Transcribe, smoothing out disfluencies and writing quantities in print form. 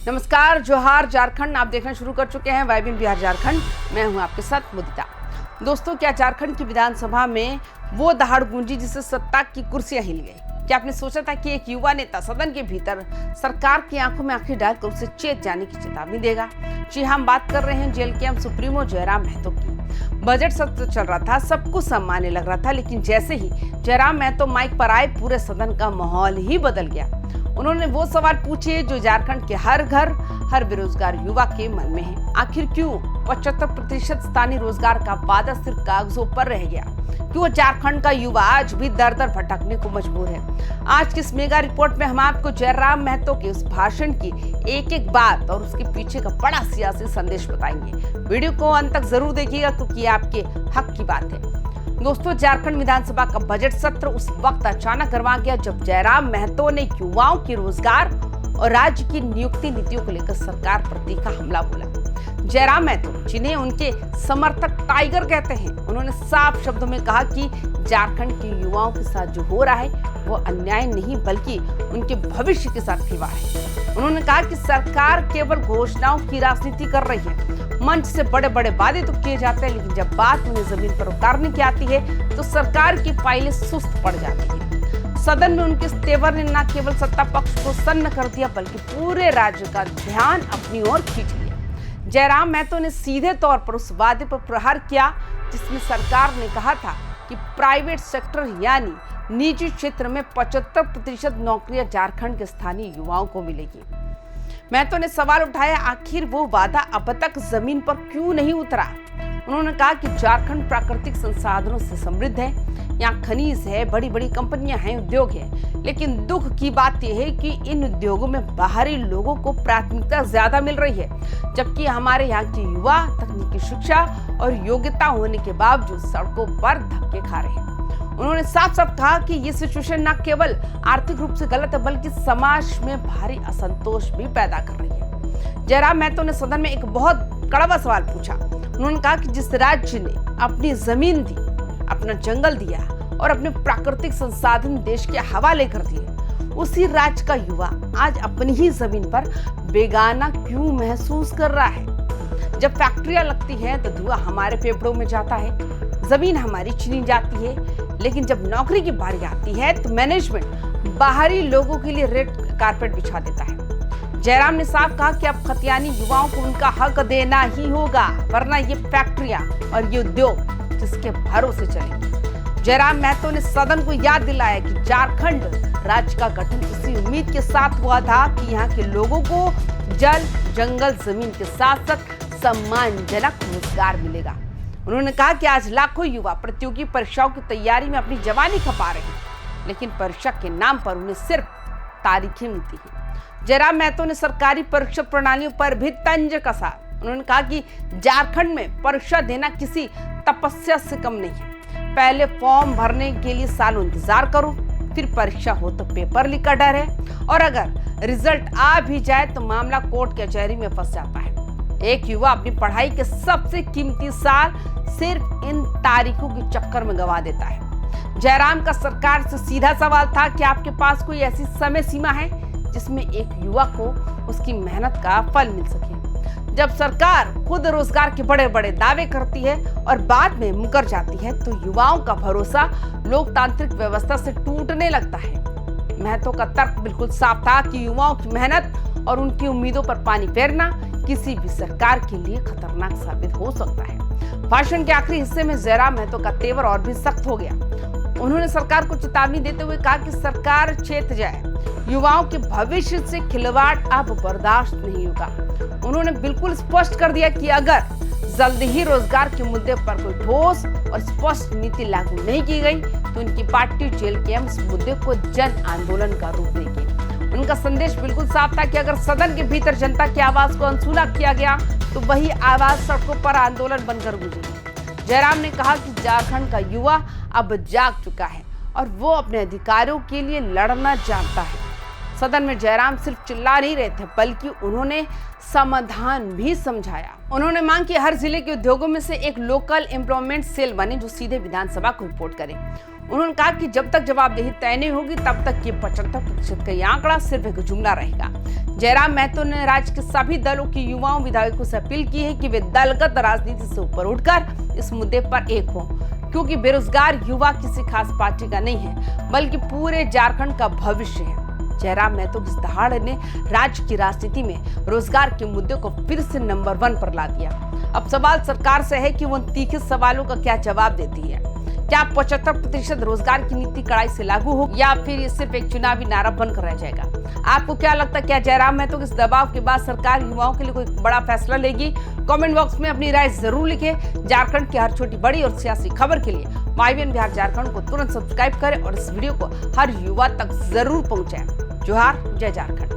नमस्कार, जोहार झारखंड। आप देखना शुरू कर चुके हैं वाइबिन बिहार झारखंड। मैं हूं आपके साथ मुदिता। दोस्तों, क्या झारखंड की विधानसभा में वो दहाड़ गूंजी जिससे सत्ता की कुर्सियां हिल गई? क्या आपने सोचा था कि एक युवा नेता सदन के भीतर सरकार की आंखों में आंखें डालकर उसे चेत जाने की चेतावनी देगा? जी, हम बात कर रहे हैं जेल सुप्रीमो जयराम महतो की। बजट सत्र चल रहा था, सब कुछ सामान्य लग रहा था, लेकिन जैसे ही जयराम महतो माइक पर आए, पूरे सदन का माहौल ही बदल गया। उन्होंने वो सवाल पूछे जो झारखंड के हर घर, हर बेरोजगार युवा के मन में है। आखिर क्यों 75% स्थानीय रोजगार का वादा सिर्फ कागजों पर रह गया? क्यों झारखंड का युवा आज भी दर दर भटकने को मजबूर है? आज की इस मेगा रिपोर्ट में हम आपको जयराम महतो के उस भाषण की एक एक बात और उसके पीछे का बड़ा सियासी संदेश बताएंगे। वीडियो को अंत तक जरूर देखिएगा क्योंकि ये आपके हक की बात है। दोस्तों, झारखंड विधानसभा का बजट सत्र उस वक्त अचानक गरमा गया जब जयराम महतो ने युवाओं के रोजगार और राज्य की नियुक्ति नीतियों को लेकर सरकार पर तीखा हमला बोला। जयराम महतो, जिन्हें उनके समर्थक टाइगर कहते हैं, उन्होंने साफ शब्दों में कहा कि झारखंड के युवाओं के साथ जो हो रहा है वो अन्याय नहीं बल्कि उनके भविष्य के साथ खिलवाड़ है। उन्होंने कहा कि सरकार केवल घोषणाओं की राजनीति कर रही है। मंच से बड़े बड़े वादे तो किए जाते हैं, लेकिन जब बात उन्हें जमीन पर उतारने की आती है तो सरकार की फाइलें सुस्त पड़ जाती है। सदन में उनके इस तेवर ने न केवल सत्ता पक्ष को सन्न कर दिया बल्कि पूरे राज्य का ध्यान अपनी ओर खींच लिया। जयराम महतो ने सीधे तौर पर उस वादे पर प्रहार किया जिसमें सरकार ने कहा था कि प्राइवेट सेक्टर यानी निजी क्षेत्र में 75% नौकरियां झारखंड के स्थानीय युवाओं को मिलेगी। महतो ने सवाल उठाया, आखिर वो वादा अब तक जमीन पर क्यों नहीं उतरा? उन्होंने कहा कि झारखंड प्राकृतिक संसाधनों से समृद्ध है, यहाँ खनिज है, बड़ी बड़ी कंपनियां हैं, उद्योग है, लेकिन दुख की बात यह है कि इन उद्योगों में बाहरी लोगों को प्राथमिकता ज्यादा मिल रही है, जबकि हमारे यहाँ के युवा तकनीकी शिक्षा और योग्यता होने के बावजूद सड़कों पर धक्के खा रहे हैं। उन्होंने साफ साफ कहा कि ये सिचुएशन न केवल आर्थिक रूप से गलत है बल्कि समाज में भारी असंतोष भी पैदा कर रही है। जयराम महतो ने सदन में एक बहुत कड़वा सवाल पूछा। उन्होंने कहा कि जिस राज्य ने अपनी जमीन दी, अपना जंगल दिया और अपने प्राकृतिक संसाधन देश के हवाले कर दिए, उसी राज्य का युवा आज अपनी ही जमीन पर बेगाना क्यों महसूस कर रहा है? जब फैक्ट्रियां लगती हैं तो धुआं हमारे फेफड़ों में जाता है, जमीन हमारी छीनी जाती है, लेकिन जब नौकरी की बारी आती है तो मैनेजमेंट बाहरी लोगों के लिए रेड कारपेट बिछा देता है। जयराम ने साफ कहा कि अब खतियानी युवाओं को उनका हक देना ही होगा, वरना ये फैक्ट्रियां और ये उद्योग जिसके भरोसे चलेंगे। जयराम महतो ने सदन को याद दिलाया कि झारखंड राज्य का गठन इसी उम्मीद के साथ हुआ था कि यहाँ के लोगों को जल, जंगल, जमीन के साथ साथ सम्मानजनक रोजगार मिलेगा। उन्होंने कहा कि आज लाखों युवा प्रतियोगी परीक्षाओं की तैयारी में अपनी जवानी खपा रहे हैं, लेकिन परीक्षा के नाम पर उन्हें सिर्फ तारीखें मिलती है। जयराम महतो ने सरकारी परीक्षा प्रणालियों पर भी तंज कसा। उन्होंने कहा कि झारखंड में परीक्षा देना किसी तपस्या से कम नहीं है। पहले फॉर्म भरने के लिए सालों इंतजार करो, फिर परीक्षा हो तो पेपर लीक का डर है, और अगर रिजल्ट आ भी जाए तो मामला कोर्ट कचहरी में फंस जाता है। एक युवा अपनी पढ़ाई के सबसे कीमती साल सिर्फ इन तारीखों के चक्कर में गंवा देता है। जयराम का सरकार से सीधा सवाल था कि आपके पास कोई ऐसी समय सीमा है जिसमें एक युवा को उसकी मेहनत का फल मिल सके? जब सरकार खुद रोजगार के बड़े बड़े दावे करती है और बाद में मुकर जाती है तो युवाओं का भरोसा लोकतांत्रिक व्यवस्था से टूटने लगता है। महतो का तर्क बिल्कुल साफ था कि युवाओं की मेहनत और उनकी उम्मीदों पर पानी फेरना किसी भी सरकार के लिए खतरनाक साबित हो सकता है। भाषण के आखिरी हिस्से में जयराम महतो का तेवर और भी सख्त हो गया। उन्होंने सरकार को चेतावनी देते हुए कहा कि सरकार चेत जाए, युवाओं के भविष्य से खिलवाड़ अब बर्दाश्त नहीं होगा। उन्होंने बिल्कुल स्पष्ट कर दिया कि अगर जल्द ही रोजगार के मुद्दे पर कोई ठोस और स्पष्ट नीति लागू नहीं की गई तो उनकी पार्टी जेल के इस मुद्दे को जन आंदोलन का रूप देगी। उनका संदेश बिल्कुल साफ था कि अगर सदन के भीतर जनता की आवाज को अनसुना किया गया तो वही आवाज सड़कों पर आंदोलन बनकर गूंजेगी। जयराम ने कहा कि झारखंड का युवा अब जाग चुका है और वो अपने अधिकारों के लिए लड़ना जानता है। सदन में जयराम सिर्फ चिल्ला नहीं रहे थे, बल्कि उन्होंने समाधान भी समझाया। उन्होंने मांग की हर जिले के उद्योगों में से एक लोकल एम्प्लॉयमेंट सेल बने जो सीधे विधानसभा को रिपोर्ट करे। उन्होंने कहा कि जब तक जवाबदेही तय नहीं होगी तब तक ये 75% का ये आंकड़ा सिर्फ एक जुमला रहेगा। जयराम महतो ने राज्य के सभी दलों के युवाओं विधायकों से अपील की है कि वे दलगत राजनीति से ऊपर उठकर इस मुद्दे पर एक हों, क्योंकि बेरोजगार युवा किसी खास पार्टी का नहीं है, बल्कि पूरे झारखंड का भविष्य है। जयराम महतो की इस दहाड़ ने राज्य की राजनीति में रोजगार के मुद्दे को फिर से नंबर 1 पर ला दिया। अब सवाल सरकार से है कि वो उन तीखे सवालों का क्या जवाब देती है। क्या 75% रोजगार की नीति कड़ाई से लागू हो या फिर ये सिर्फ एक चुनावी नारा बनकर रह जाएगा? आपको क्या लगता है, क्या जयराम महतो के इस दबाव के बाद सरकार युवाओं के लिए कोई बड़ा फैसला लेगी? कमेंट बॉक्स में अपनी राय जरूर लिखें। झारखंड की हर छोटी बड़ी और सियासी खबर के लिए YBN बिहार झारखंड को तुरंत सब्सक्राइब करें और इस वीडियो को हर युवा तक जरूर पहुंचाएं। जोहार, जय झारखंड।